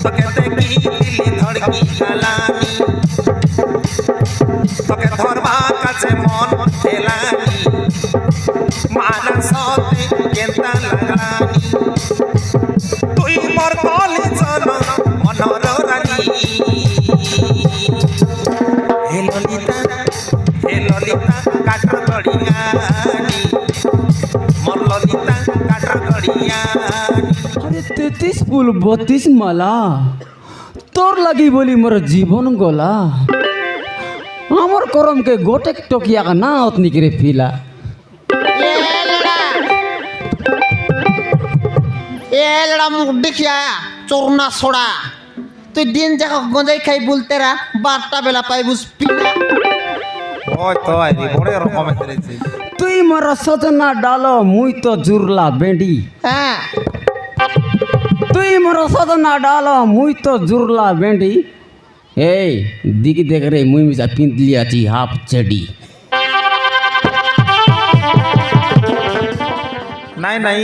তোকে দেখি দিলি ধড়কি গালানি তোকে ধরবা কাছে মন খেলানি মানসতে কেন্তা লাগানি তুই মোর কলি চল মনর রানী হে ললিতা কাঠ গড়িয়ানি মোর ললিতা কাঠ গড়িয়ানি अरे 33 फूल 32 माला तोर लगी बोली मोर जीवन गोला আমার করম কে গোটে টকিয়া का ना उतनी करे फीला এ লড়া মুখ দেখিয়া চোরনা ছোড়া তুই দিন যাক গঞ্জাই খাই বলতে রা 12টা বেলা পাই বুঝ পিলা ওই তো আইরি বড় রকম এসেছে তুই মোর সजना डालो मुई तो जुरला बेंडी হ্যাঁ তুই মোর সजना डालो मुई तो जुरला बेंडी ए दिगी देख रे मुई मिसा पिंद लिया ची हाफ चडी নাই নাই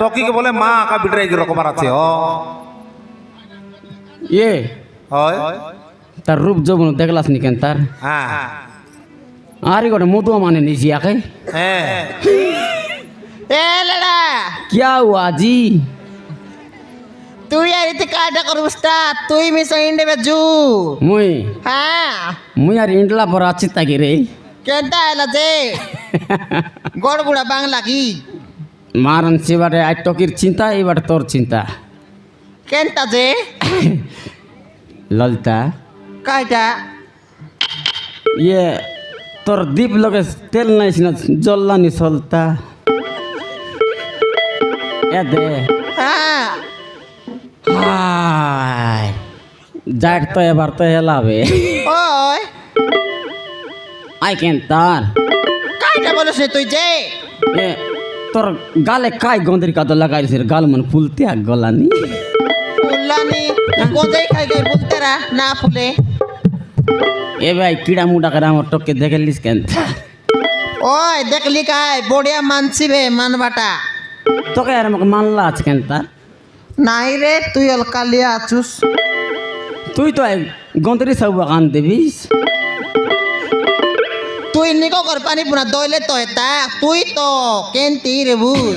টকি কে বলে মা কা বিটরে কি রকম আছে ও ये হয় तार रूप जबन देखलास नि केन तार হ্যাঁ आरी गोटे मधुआ माने निसी आके হ্যাঁ এ লড়া क्या हुआ जी তুই আর ইতে কাটা করবস্তা তুই মিস ইন্ডে বেজু मुई হ্যাঁ मुई यार इंडला पर अच्छी ताकि रे কেনটা এলা যে গড়গুড়া বাংলা কি मारन से बारे आई टोकिर चिंता ए बारे तोर चिंता কেনটা যে ललता কাইটা ये तोर दीप लगे तेल नहीं सिना जल्ला नहीं सोलता ए दे হ্যাঁ हाय जाट तो एबार तो हेलावे ওই आई कैन तार কাইটা বলিস রে তুই যে ए तोर गाले काय गोंदरी का तो लगाई सिर गाल मन फूलते आ गलानी ফুলানি গঞ্জাই খাই খাই বলতে রা না ফুলে ए भाई कीड़ा मुड़ा कर हम टोके देख लिस कैन ওই দেখলি কাই বড়িয়া মানছি বে মানবাটা तो क्या यार मक मानला आज कैन तार নাই রে তুই অলকালিয়া আছুস তুই তো গন্তরি সব বাগান দেবিস তুই নিকো কর পানি পুনা দইলে তো এটা তুই তো কেনতি রে বুঝ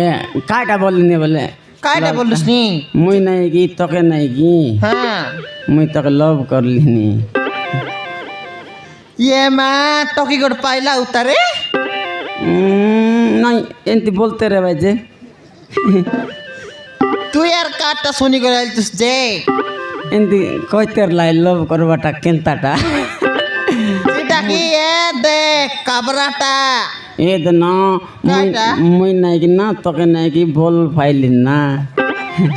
এ কাটা বললি বলে কাইটা বলিস নি মুই নাই কি তোকে নাই কি হ্যাঁ মুই তোকে লভ করলি নি ইয়ে মা টকি গড় পাইলা উতারে নাই এনতি বলতে রে ভাই যে তুই আর কাটটা শুনি করে আইছিস যে এনতি কইতে লাই লভ করবাটা কেনতাটা এটা কি এ দেখ কাবরাটা এ দে না কাইটা? মুই নাই কি না তোকে নাই কি বল ফাইলি না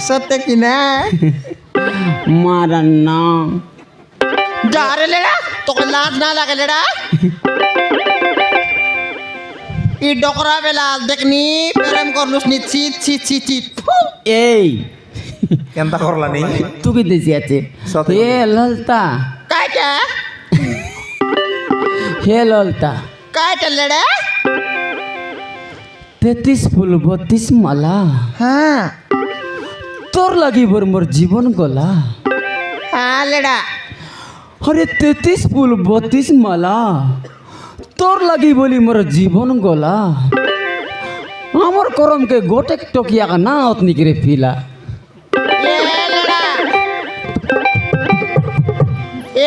সত্য কি না মারান না যা রে লেড়া তোকে লাজ না লাগে লেড়া ই ডকরা বেলা দেখনি প্রেম করলুস নি ছি ছি ছি ছি ফু। এই কেনতা করলানি তুই কি দেশি আছে সত্যি। এ ললতা কাইটা হে ললতা কাইটা লেড়া 33 ফুল 32 মালা হ্যাঁ তোর লাগি বর মোর জীবন গলা হ্যাঁ লেড়া अरे 33 फूल 32 माला तोर लगी बोली मोर जीवन गोला আমার করম কে গোটে টকিয়া का ना उतनी करे फीला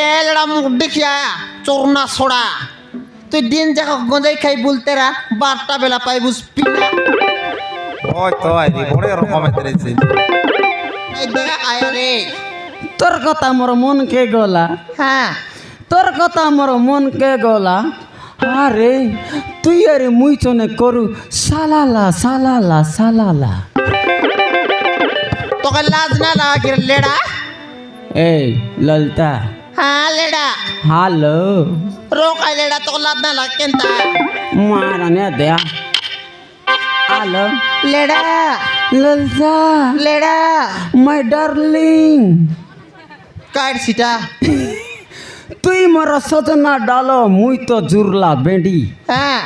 এ লড়া মুখ দেখিয়া চোরনা ছোড়া তুই দিন যাক গঞ্জাই খাই বলতে রা 12টা বেলা পাই বুঝ পিলা ওই তো আইরি বড় রকম এসেছে এই দেখা আয়া রে তোর কথা মোর মন কে গলা হ্যাঁ তোর কথা মোর মন কে গলা আরে তুই আরে মুই চনে করু সালালা সালালা সালালা তোকে লাজ না লাগে লেড়া এই ললতা হ্যাঁ লেড়া হ্যালো रोकाय लेडा तो लाद ना लगकेंता मारने दे हॅलो लेडा ललता लेडा माय डार्लिंग काट सीटा তুই মোর সजना ডালো মুই তো জুরলা বেঁডি हाँ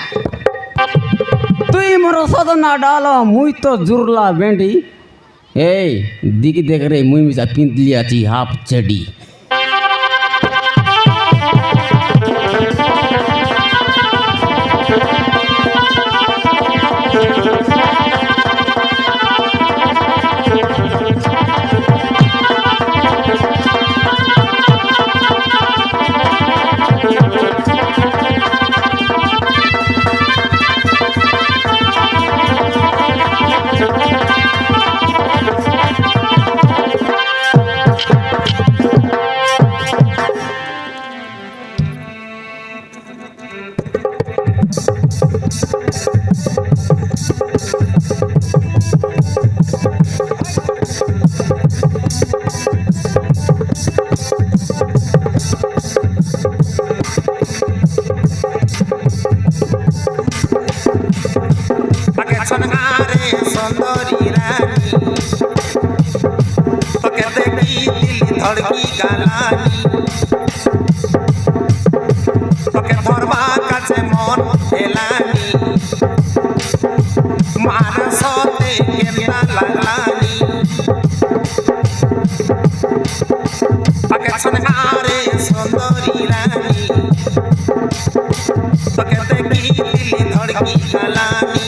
তুই মোর সजना ডালো মুই তো জুরলা বেঁডি এই দিকে দেখ রে মুই মিশা পিঁতলি আছি হাফ চেডি धड़की गालानी तोके धरबा काছে মন হেলানি মানসতে কেমনা লাগলানি আগে সনহারে সুন্দরী রানী তোকে দেখি দিল ধড়কি গালানি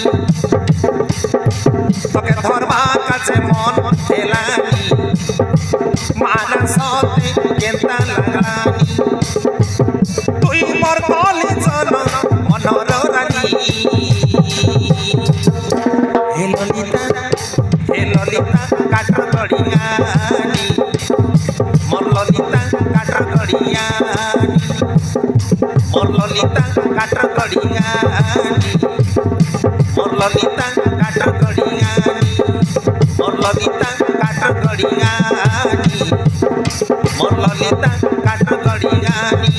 তোকে ধরবা কাছে মন হেলানি মানসতে কেমনা লাগলানি তুই মোর কলি জন মনর রানী হে ললিতা কাঠ গড়িয়ানি মোর ললিতা কাঠ গড়িয়ানি মোর ললিতা কাঠ গড়িয়ানি মোর ললিতা কাঠ গড়িয়ানি মোর ললিতা কাঠ গড়িয়ানি মোর ললিতা কাঠ গড়িয়ানি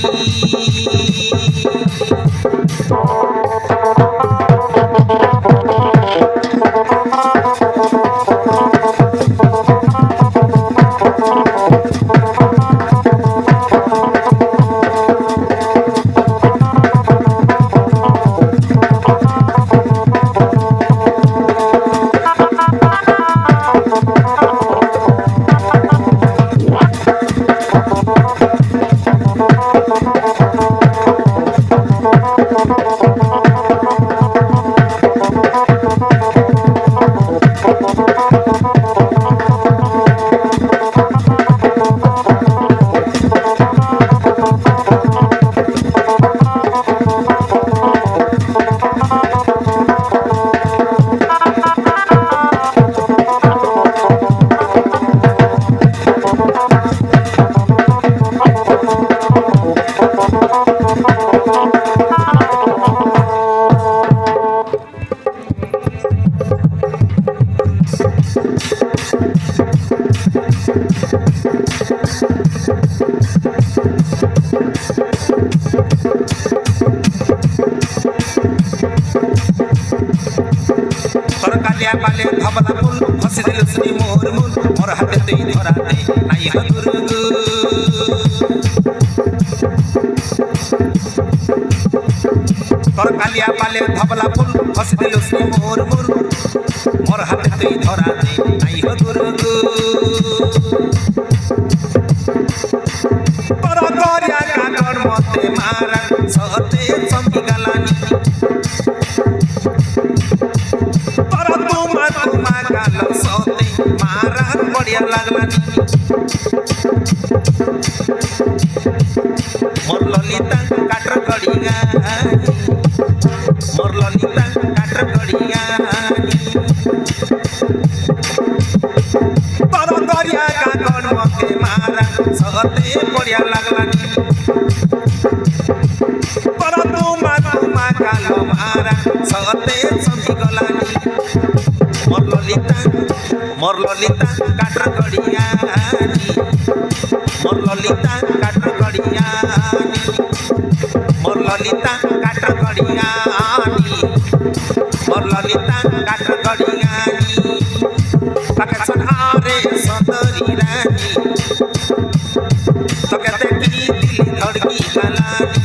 পালে ধবলা ফুল হসি দিল শুনি মোর মুল মোর হাতে তুই ধরা দে নাই হাগুরগু তোর কালিয়া পালে ধবলা ফুল হসি দিল শুনি মোর মুল মোর হাতে তুই ধরা দে নাই হাগুরগু তোর গরিয়া কাগর মতে মারা সহতে চমকি গালানি কালো সতে মারা বড়িয়া লাগলানি মোর ললিতা কাঠ গড়িয়ানি মোর ললিতা কাঠ গড়িয়ানি তোর গড়িয়া কাগর মতে মারা সতে বড়িয়া লাগলানি তোর তুমা কালো মারা সতে চমকি গলানি মোর ললিতা কাঠ গড়িয়ানি মোর ললিতা কাঠ গড়িয়ানি মোর ললিতা কাঠ গড়িয়ানি মোর ললিতা কাঠ গড়িয়ানি তাকে সনহারে সুন্দরী রানী তোকে দেখি দিল ধড়কি গালানি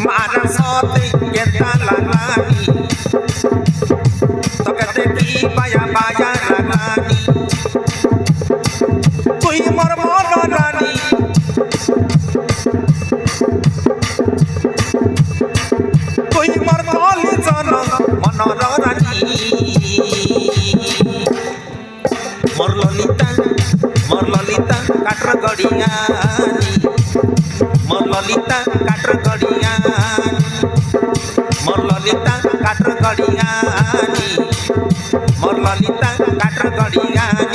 মারা সতে কেতা লাগলানি তোকে দেখি বায়া বায়া গড়িয়ানি মোর ললিতা কাঠর গড়িয়ানি মোর ললিতা কাঠর গড়িয়ানি মোর Lalita কাঠর গড়িয়ানি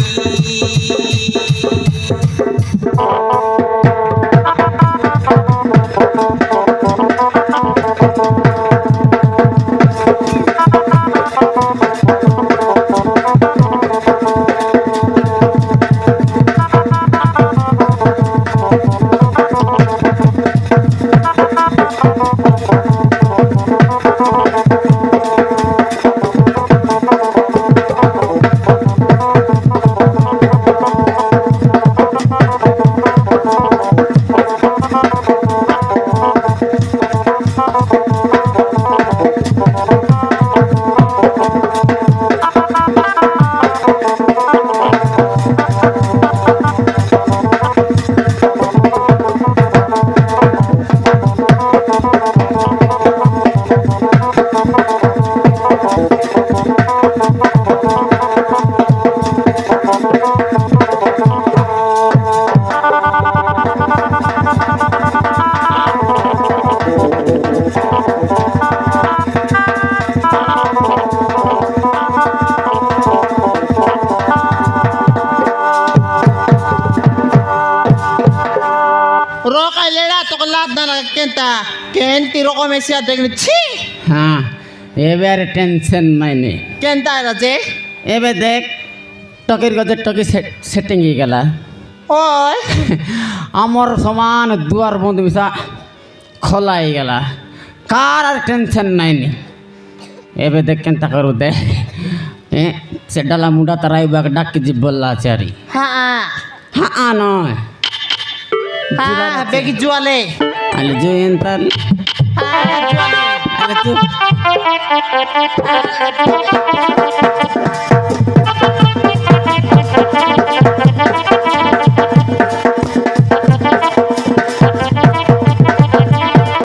Rokailera tokolat na nagkenta. Kenti roko mesia দেখনি ছি হ্যাঁ এবার টেনশন নাই নে কেনতা রাজে এবার দেখ টকির গজে টকি সেটিং হয়ে গেলা ওই আমার সমান দুয়ার বন্ধু মিশা খোলা হয়ে গেলা কার আর টেনশন নাই নি এবার দেখ কেনতা করু দে সে ডালা মুন্ডা তারাই বাগ ডাকি জি বললা আছে আরি হ্যাঁ হ্যাঁ নয় হ্যাঁ বেগি জুয়ালে আলে জয়েন তার হ্যাঁ জুয়ালে আলে তুই